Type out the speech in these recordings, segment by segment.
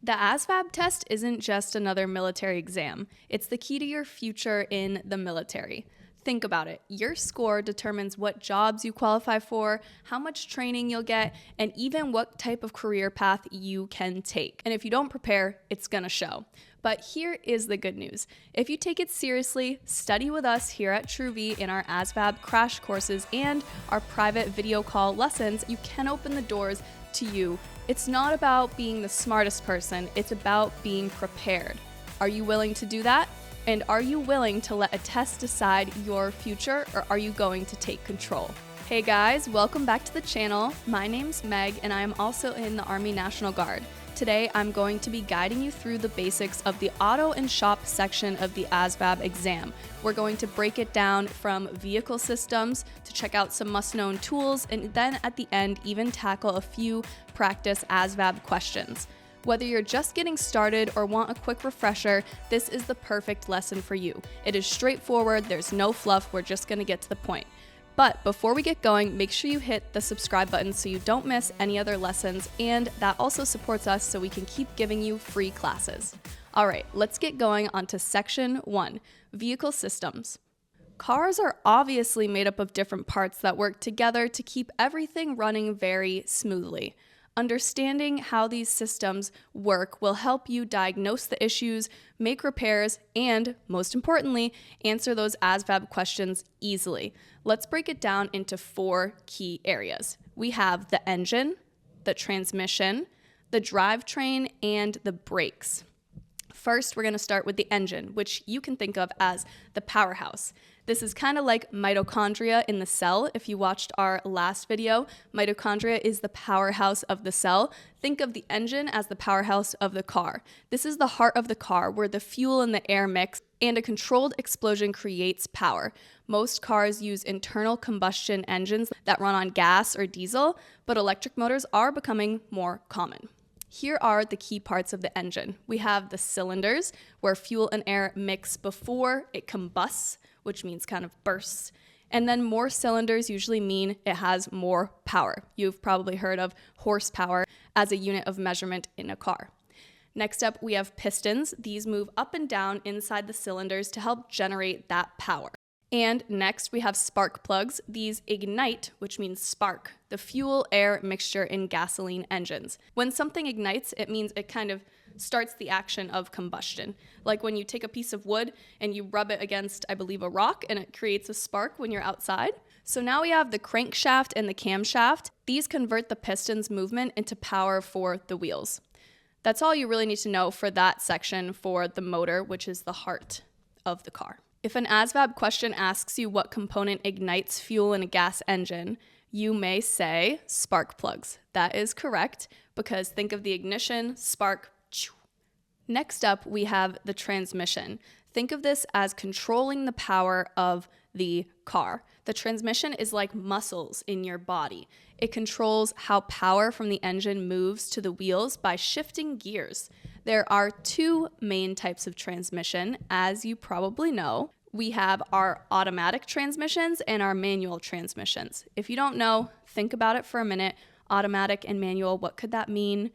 The ASVAB test isn't just another military exam. It's the key to your future in the military. Think about it. Your score determines what jobs you qualify for, how much training you'll get, and even what type of career path you can take. And if you don't prepare, it's gonna show. But here is the good news. If you take it seriously, study with us here at TrueV in our ASVAB crash courses and our private video call lessons, you can open the doors to you. It's not about being the smartest person, it's about being prepared. Are you willing to do that? And are you willing to let a test decide your future, or are you going to take control? Hey guys, welcome back to the channel. My name's Meg and I am also in the Army National Guard. Today I'm going to be guiding you through the basics of the auto and shop section of the ASVAB exam. We're going to break it down from vehicle systems to check out some must-known tools, and then at the end even tackle a few practice ASVAB questions. Whether you're just getting started or want a quick refresher, this is the perfect lesson for you. It is straightforward, there's no fluff, we're just gonna get to the point. But before we get going, make sure you hit the subscribe button so you don't miss any other lessons, and that also supports us so we can keep giving you free classes. All right, let's get going onto section 1, vehicle systems. Cars are obviously made up of different parts that work together to keep everything running very smoothly. Understanding how these systems work will help you diagnose the issues, make repairs, and, most importantly, answer those ASVAB questions easily. Let's break it down into 4 key areas. We have the engine, the transmission, the drivetrain, and the brakes. First, we're going to start with the engine, which you can think of as the powerhouse. This is kind of like mitochondria in the cell. If you watched our last video, mitochondria is the powerhouse of the cell. Think of the engine as the powerhouse of the car. This is the heart of the car where the fuel and the air mix, and a controlled explosion creates power. Most cars use internal combustion engines that run on gas or diesel, but electric motors are becoming more common. Here are the key parts of the engine. We have the cylinders, where fuel and air mix before it combusts, which means kind of bursts. And then more cylinders usually mean it has more power. You've probably heard of horsepower as a unit of measurement in a car. Next up, we have pistons. These move up and down inside the cylinders to help generate that power. And next, we have spark plugs. These ignite, which means spark, the fuel-air mixture in gasoline engines. When something ignites, it means it kind of starts the action of combustion. Like when you take a piece of wood and you rub it against, I believe, a rock, and it creates a spark when you're outside. So now we have the crankshaft and the camshaft. These convert the piston's movement into power for the wheels. That's all you really need to know for that section for the motor, which is the heart of the car. If an ASVAB question asks you what component ignites fuel in a gas engine, you may say spark plugs. That is correct, because think of the ignition, spark. Next up, we have the transmission. Think of this as controlling the power of the car. The transmission is like muscles in your body. It controls how power from the engine moves to the wheels by shifting gears. There are 2 main types of transmission, as you probably know. We have our automatic transmissions and our manual transmissions. If you don't know, think about it for a minute. Automatic and manual, what could that mean?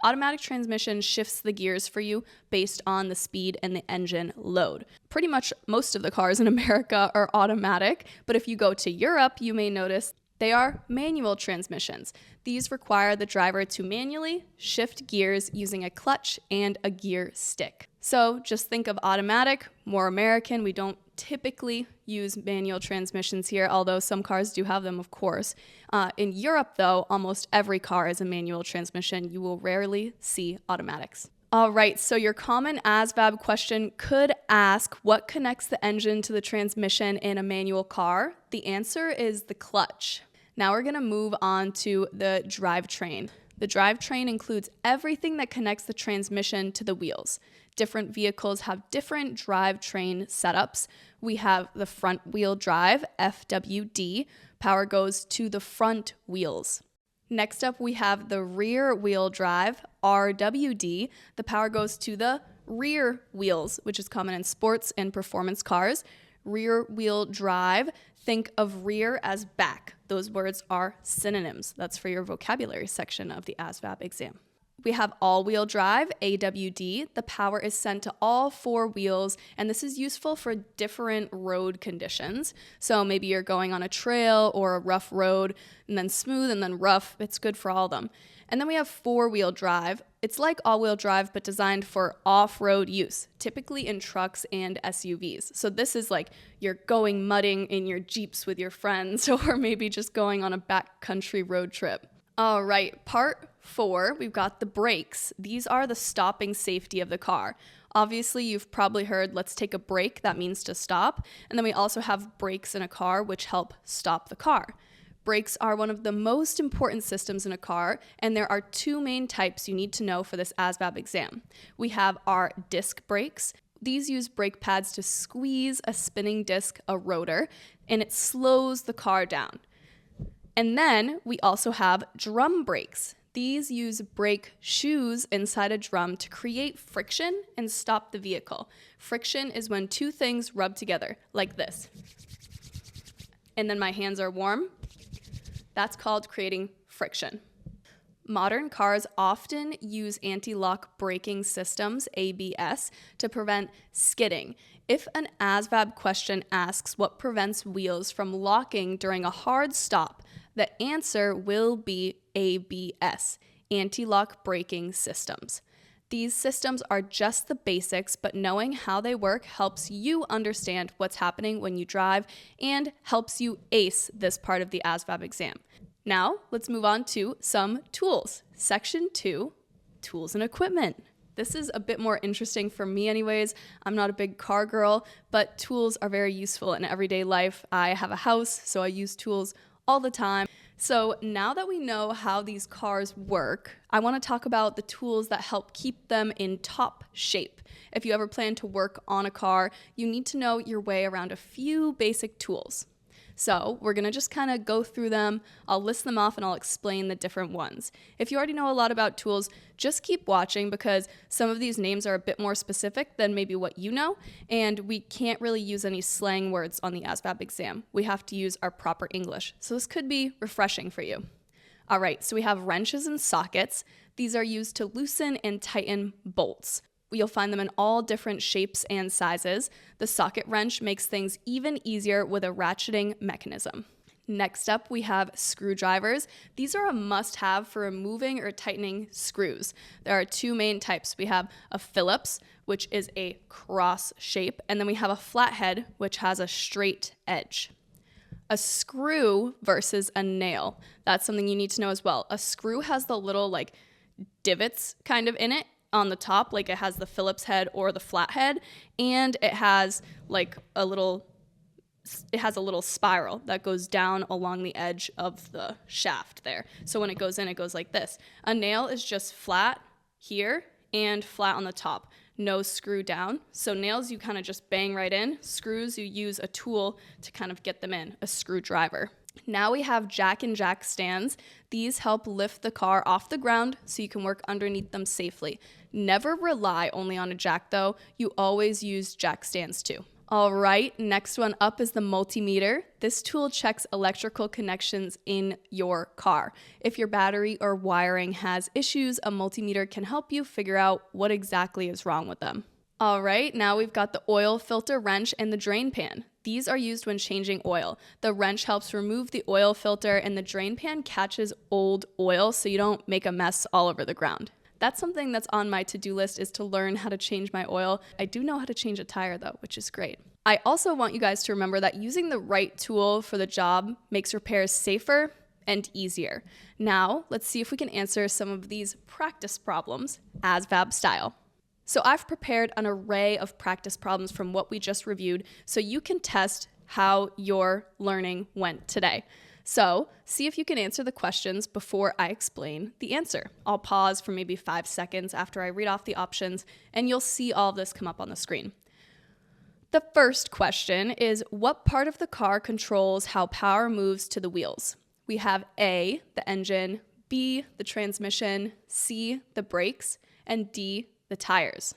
Automatic transmission shifts the gears for you based on the speed and the engine load. Pretty much most of the cars in America are automatic, but if you go to Europe, you may notice they are manual transmissions. These require the driver to manually shift gears using a clutch and a gear stick. So just think of automatic, more American. We don't typically use manual transmissions here, although some cars do have them, of course. In Europe, though, almost every car is a manual transmission. You will rarely see automatics. All right, so your common ASVAB question could ask, what connects the engine to the transmission in a manual car? The answer is the clutch. Now we're gonna move on to the drivetrain. The drivetrain includes everything that connects the transmission to the wheels. Different vehicles have different drivetrain setups. We have the front wheel drive, FWD. Power goes to the front wheels. Next up, we have the rear wheel drive, RWD. The power goes to the rear wheels, which is common in sports and performance cars. Rear wheel drive, think of rear as back. Those words are synonyms. That's for your vocabulary section of the ASVAB exam. We have all-wheel drive, AWD. The power is sent to all 4 wheels, and this is useful for different road conditions. So maybe you're going on a trail or a rough road, and then smooth and then rough. It's good for all of them. And then we have 4-wheel drive. It's like all-wheel drive, but designed for off-road use, typically in trucks and SUVs. So this is like you're going mudding in your Jeeps with your friends, or maybe just going on a backcountry road trip. All right, part 4, we've got the brakes. These are the stopping safety of the car. Obviously, you've probably heard, let's take a break. That means to stop. And then we also have brakes in a car, which help stop the car. Brakes are one of the most important systems in a car, and there are 2 main types you need to know for this ASVAB exam. We have our disc brakes. These use brake pads to squeeze a spinning disc, a rotor, and it slows the car down. And then we also have drum brakes. These use brake shoes inside a drum to create friction and stop the vehicle. Friction is when 2 things rub together, like this. And then my hands are warm. That's called creating friction. Modern cars often use anti-lock braking systems, ABS, to prevent skidding. If an ASVAB question asks what prevents wheels from locking during a hard stop, the answer will be ABS, anti-lock braking systems. These systems are just the basics, but knowing how they work helps you understand what's happening when you drive and helps you ace this part of the ASVAB exam. Now, let's move on to some tools. Section 2, tools and equipment. This is a bit more interesting for me anyways. I'm not a big car girl, but tools are very useful in everyday life. I have a house, so I use tools all the time. So now that we know how these cars work, I want to talk about the tools that help keep them in top shape. If you ever plan to work on a car, you need to know your way around a few basic tools. So we're going to just kind of go through them. I'll list them off and I'll explain the different ones. If you already know a lot about tools, just keep watching because some of these names are a bit more specific than maybe what you know, and we can't really use any slang words on the ASVAB exam. We have to use our proper English. So this could be refreshing for you. All right, so we have wrenches and sockets. These are used to loosen and tighten bolts. You'll find them in all different shapes and sizes. The socket wrench makes things even easier with a ratcheting mechanism. Next up, we have screwdrivers. These are a must-have for removing or tightening screws. There are 2 main types. We have a Phillips, which is a cross shape, and then we have a flathead, which has a straight edge. A screw versus a nail. That's something you need to know as well. A screw has the little divots kind of in it on the top, like it has the Phillips head or the flathead, and it has a little spiral that goes down along the edge of the shaft there. So when it goes in, it goes like this. A nail is just flat here and flat on the top, no screw down. So nails you kind of just bang right in. Screws you use a tool to kind of get them in, a screwdriver. Now we have jack and jack stands. These help lift the car off the ground so you can work underneath them safely. Never rely only on a jack though. You always use jack stands too. All right, next one up is the multimeter. This tool checks electrical connections in your car. If your battery or wiring has issues, a multimeter can help you figure out what exactly is wrong with them. All right, now we've got the oil filter wrench and the drain pan. These are used when changing oil. The wrench helps remove the oil filter and the drain pan catches old oil so you don't make a mess all over the ground. That's something that's on my to-do list is to learn how to change my oil. I do know how to change a tire though, which is great. I also want you guys to remember that using the right tool for the job makes repairs safer and easier. Now, let's see if we can answer some of these practice problems, ASVAB style. So I've prepared an array of practice problems from what we just reviewed so you can test how your learning went today. So see if you can answer the questions before I explain the answer. I'll pause for maybe 5 seconds after I read off the options, and you'll see all of this come up on the screen. The first question is, what part of the car controls how power moves to the wheels? We have A, the engine, B, the transmission, C, the brakes, and D, the tires.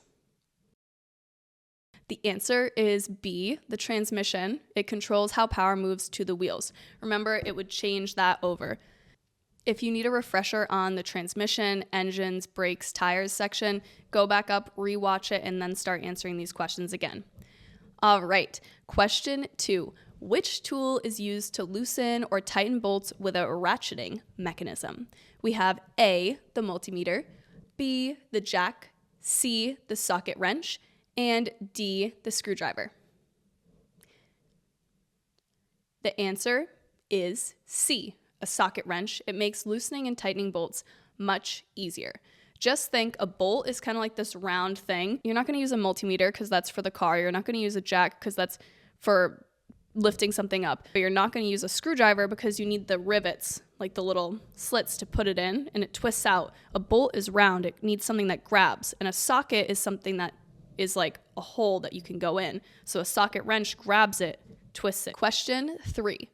The answer is B, the transmission. It controls how power moves to the wheels. Remember, it would change that over. If you need a refresher on the transmission, engines, brakes, tires section, go back up, rewatch it, and then start answering these questions again. All right, question 2. Which tool is used to loosen or tighten bolts with a ratcheting mechanism? We have A, the multimeter, B, the jack, C, the socket wrench, and D, the screwdriver. The answer is C, a socket wrench. It makes loosening and tightening bolts much easier. Just think a bolt is kind of like this round thing. You're not going to use a multimeter because that's for the car. You're not going to use a jack because that's for lifting something up. But you're not going to use a screwdriver because you need the rivets, like the little slits to put it in, and it twists out. A bolt is round. It needs something that grabs. And a socket is something that is like a hole that you can go in. So a socket wrench grabs it, twists it. Question 3.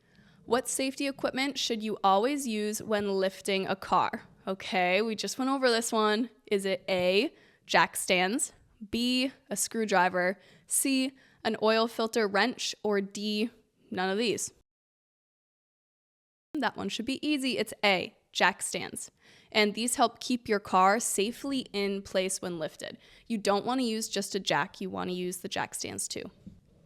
What safety equipment should you always use when lifting a car? Okay, we just went over this one. Is it A, jack stands, B, a screwdriver, C, an oil filter wrench, or D, none of these? That one should be easy. It's A, jack stands. And these help keep your car safely in place when lifted. You don't want to use just a jack. You want to use the jack stands too.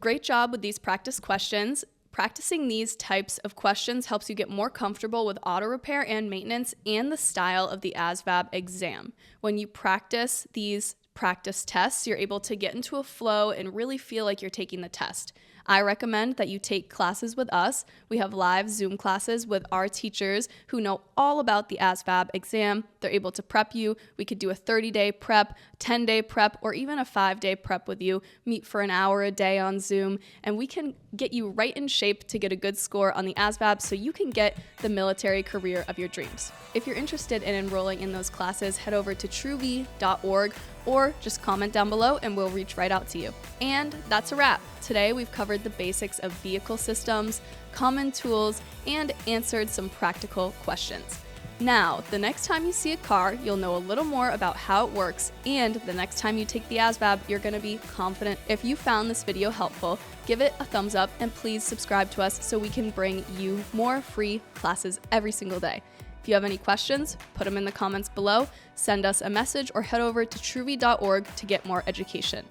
Great job with these practice questions. Practicing these types of questions helps you get more comfortable with auto repair and maintenance and the style of the ASVAB exam. When you practice these practice tests, you're able to get into a flow and really feel like you're taking the test. I recommend that you take classes with us. We have live Zoom classes with our teachers who know all about the ASVAB exam. They're able to prep you. We could do a 30-day prep, 10-day prep, or even a 5-day prep with you. Meet for an hour a day on Zoom, and we can get you right in shape to get a good score on the ASVAB so you can get the military career of your dreams. If you're interested in enrolling in those classes, head over to truv.org or just comment down below and we'll reach right out to you. And that's a wrap. Today we've covered the basics of vehicle systems, common tools, and answered some practical questions. Now, the next time you see a car, you'll know a little more about how it works, and the next time you take the ASVAB, you're going to be confident. If you found this video helpful, give it a thumbs up and please subscribe to us so we can bring you more free classes every single day. If you have any questions, put them in the comments below, send us a message, or head over to truv.org to get more education.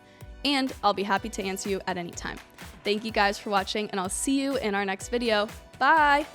And I'll be happy to answer you at any time. Thank you guys for watching, and I'll see you in our next video. Bye!